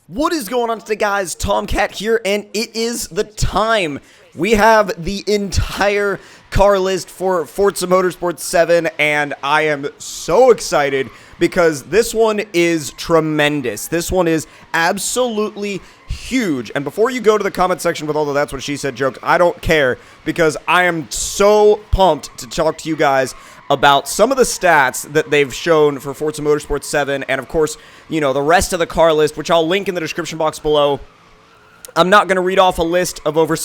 What is going on today, guys? Tomcat here, and it is the time. We have the entire car list for Forza Motorsport 7, and I am so excited because this one is tremendous. This one is absolutely huge. And before you go to the comment section with all the "that's what she said" jokes, I don't care, because I am so pumped to talk to you guys about some of the stats that they've shown for Forza Motorsport 7, and of course, you know, the rest of the car list, which I'll link in the description box below. I'm not going to read off a list of over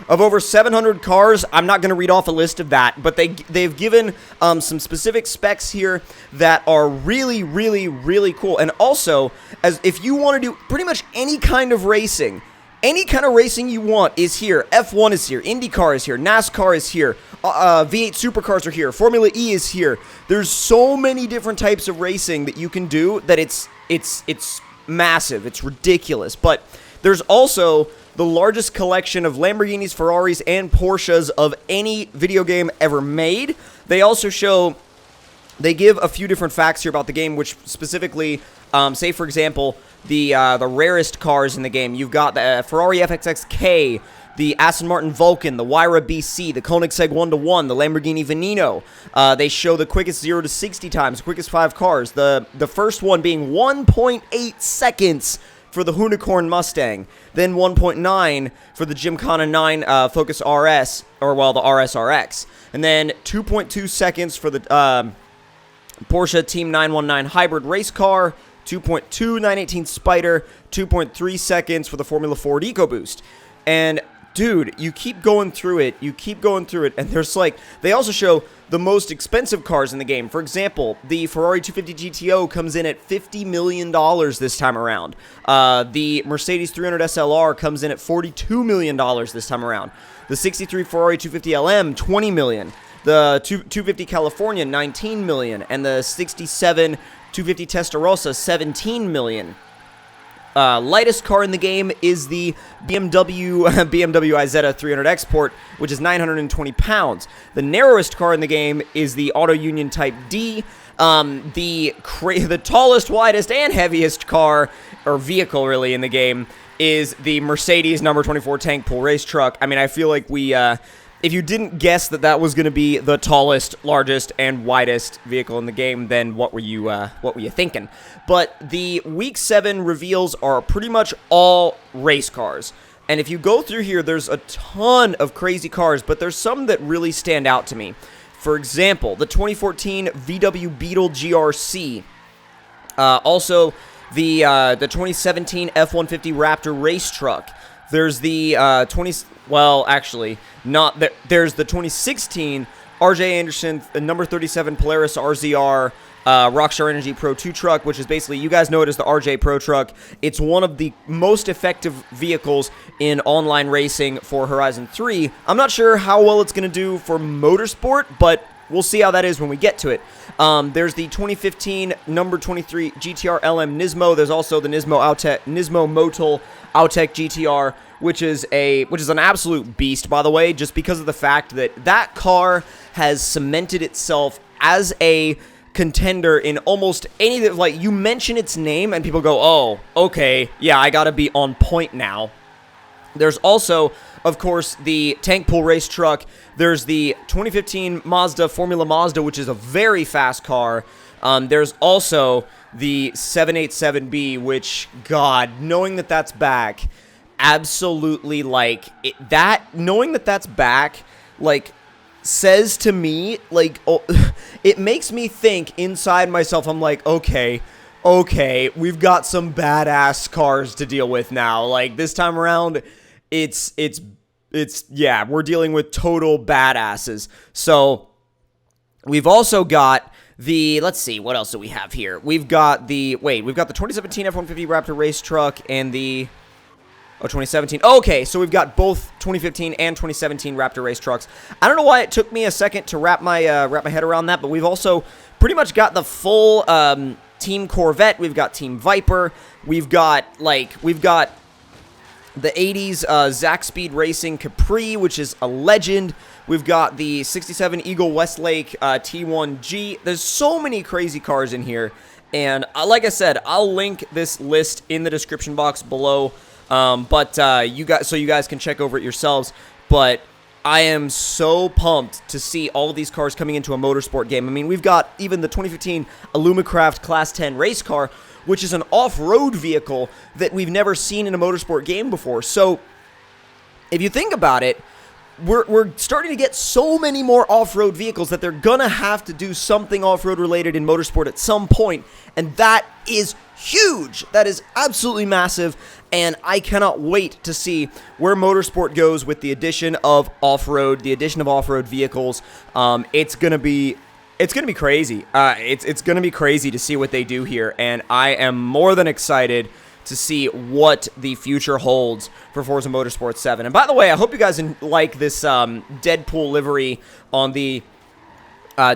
over 700 cars. I'm not going to read off a list of that, but they've given some specific specs here that are really, really, really cool. And also, as if you want to do pretty much any kind of racing, you want is here. F1 is here. IndyCar is here. NASCAR is here. V8 supercars are here. Formula E is here. There's so many different types of racing that you can do that it's massive. It's ridiculous. But there's also the largest collection of Lamborghinis, Ferraris, and Porsches of any video game ever made. They also they give a few different facts here about the game, which specifically, say for example, the rarest cars in the game. You've got the Ferrari FXXK, the Aston Martin Vulcan, the Wyra BC, the Koenigsegg 1-1, the Lamborghini Veneno. They show the quickest 0 to 60 times, quickest 5 cars. The first one being 1.8 seconds for the Unicorn Mustang, then 1.9 for the Gymkhana 9 Focus RS, the RS RX, and then 2.2 seconds for the Porsche Team 919 hybrid race car, 2.2 918 Spyder, 2.3 seconds for the Formula Ford EcoBoost. And dude, you keep going through it, and there's they also show the most expensive cars in the game. For example, the Ferrari 250 GTO comes in at $50 million this time around. The Mercedes 300 SLR comes in at $42 million this time around. The 63 Ferrari 250 LM, $20 million. The 250 California, $19 million. And the 67 250 Testarossa, $17 million. Lightest car in the game is the BMW Isetta 300 Export, which is 920 pounds. The narrowest car in the game is the Auto Union Type D. The tallest, widest, and heaviest car, or vehicle really, in the game is the Mercedes number 24 tank pull race truck. I mean, I feel like if you didn't guess that was going to be the tallest, largest, and widest vehicle in the game, then what were you thinking? But the Week 7 reveals are pretty much all race cars. And if you go through here, there's a ton of crazy cars, but there's some that really stand out to me. For example, the 2014 VW Beetle GRC. Also, the 2017 F-150 Raptor race truck. There's the there's the 2016 RJ Anderson number 37 Polaris RZR Rockstar Energy Pro 2 truck, which is basically, you guys know it as the RJ Pro truck. It's one of the most effective vehicles in online racing for Horizon 3. I'm not sure how well it's going to do for Motorsport, but we'll see how that is when we get to it. There's the 2015 number 23 GTR LM Nismo. There's also the Nismo Motul Autech GTR, which is an absolute beast, by the way, just because of the fact that car has cemented itself as a contender in almost any, you mention its name and people go, oh, okay, yeah, I gotta be on point now. There's also, of course, the tank pull race truck. There's the 2015 Formula Mazda, which is a very fast car. There's also the 787B, which, God, knowing that that's back, absolutely, knowing that that's back, says to me, it makes me think inside myself. I'm like, okay, we've got some badass cars to deal with now. This time around, yeah, we're dealing with total badasses. So we've also got let's see, what else do we have here? We've got the 2017 F-150 Raptor race truck and the 2017. Okay, so we've got both 2015 and 2017 Raptor race trucks. I don't know why it took me a second to wrap my head around that, but we've also pretty much got the full Team Corvette. We've got Team Viper. We've got the 80s Zack Speed Racing Capri, which is a legend. We've got the 67 Eagle Westlake T1G. There's so many crazy cars in here. And like I said, I'll link this list in the description box below, you guys can check over it yourselves. But I am so pumped to see all of these cars coming into a motorsport game. I mean, we've got even the 2015 Illumicraft Class 10 race car, which is an off-road vehicle that we've never seen in a motorsport game before. So, if you think about it, we're starting to get so many more off-road vehicles that they're gonna have to do something off-road related in motorsport at some point, and that is huge. That is absolutely massive, and I cannot wait to see where motorsport goes with the addition of off-road, vehicles. It's gonna be crazy. It's gonna be crazy to see what they do here, and I am more than excited to see what the future holds for Forza Motorsport 7. And by the way, I hope you guys like this Deadpool livery on the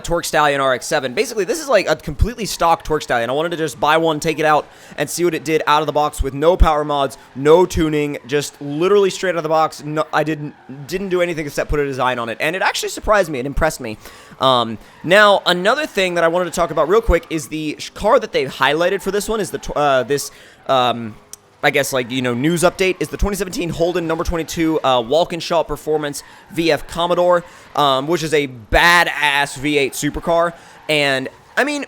Torque Stallion RX-7. Basically, this is like a completely stock Torque Stallion. I wanted to just buy one, take it out, and see what it did out of the box with no power mods, no tuning, just literally straight out of the box. No, I didn't do anything except put a design on it, and it actually surprised me. It impressed me. Now, another thing that I wanted to talk about real quick is the car that they highlighted for this one is I guess, like, you know, news update is the 2017 Holden number 22 Walkinshaw Performance VF Commodore, which is a badass V8 supercar. And, I mean,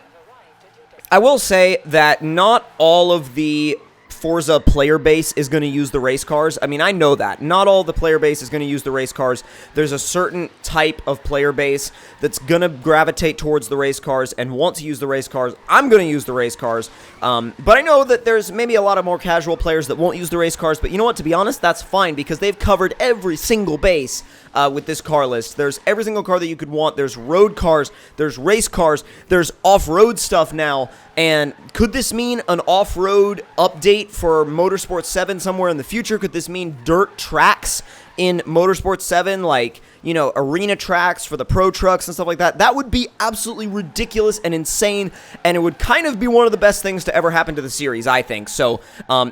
I will say that not all of the Forza player base is going to use the race cars. I mean, I know that. Not all the player base is going to use the race cars. There's a certain type of player base that's going to gravitate towards the race cars and want to use the race cars. I'm going to use the race cars. But I know that there's maybe a lot of more casual players that won't use the race cars. But you know what? To be honest, that's fine because they've covered every single base with this car list. There's every single car that you could want. There's road cars. There's race cars. There's off-road stuff now. And could this mean an off-road update for Motorsport 7 somewhere in the future? Could this mean dirt tracks in Motorsport 7, like, you know, arena tracks for the pro trucks and stuff like that? That would be absolutely ridiculous and insane, and it would kind of be one of the best things to ever happen to the series, I think. So,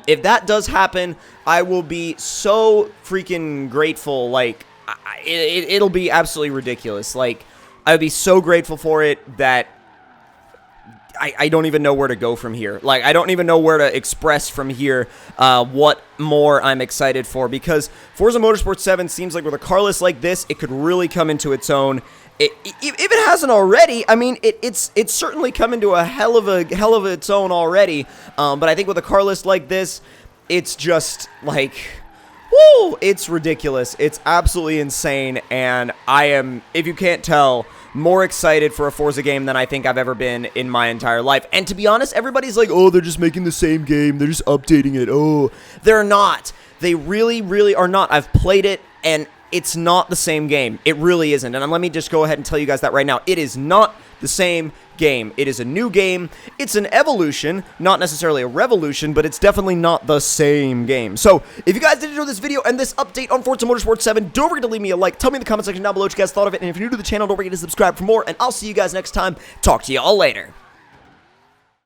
if that does happen, I will be so freaking grateful. Like, it'll be absolutely ridiculous. Like, I would be so grateful for it that I don't even know where to go from here. Like, I don't even know where to express from here what more I'm excited for, because Forza Motorsport 7 seems like with a car list like this, it could really come into its own. If it hasn't already, I mean, it's certainly come into a hell of its own already. But I think with a car list like this, it's just like, woo, it's ridiculous. It's absolutely insane, and I am, if you can't tell, more excited for a Forza game than I think I've ever been in my entire life. And to be honest, everybody's like, oh, they're just making the same game. They're just updating it. Oh, they're not. They really, really are not. I've played it, and it's not the same game. It really isn't. And let me just go ahead and tell you guys that right now. It is not the same game. It is a new game. It's an evolution, not necessarily a revolution, but it's definitely not the same game. So, if you guys did enjoy this video and this update on Forza Motorsport 7, don't forget to leave me a like. Tell me in the comment section down below what you guys thought of it. And if you're new to the channel, don't forget to subscribe for more. And I'll see you guys next time. Talk to you all later.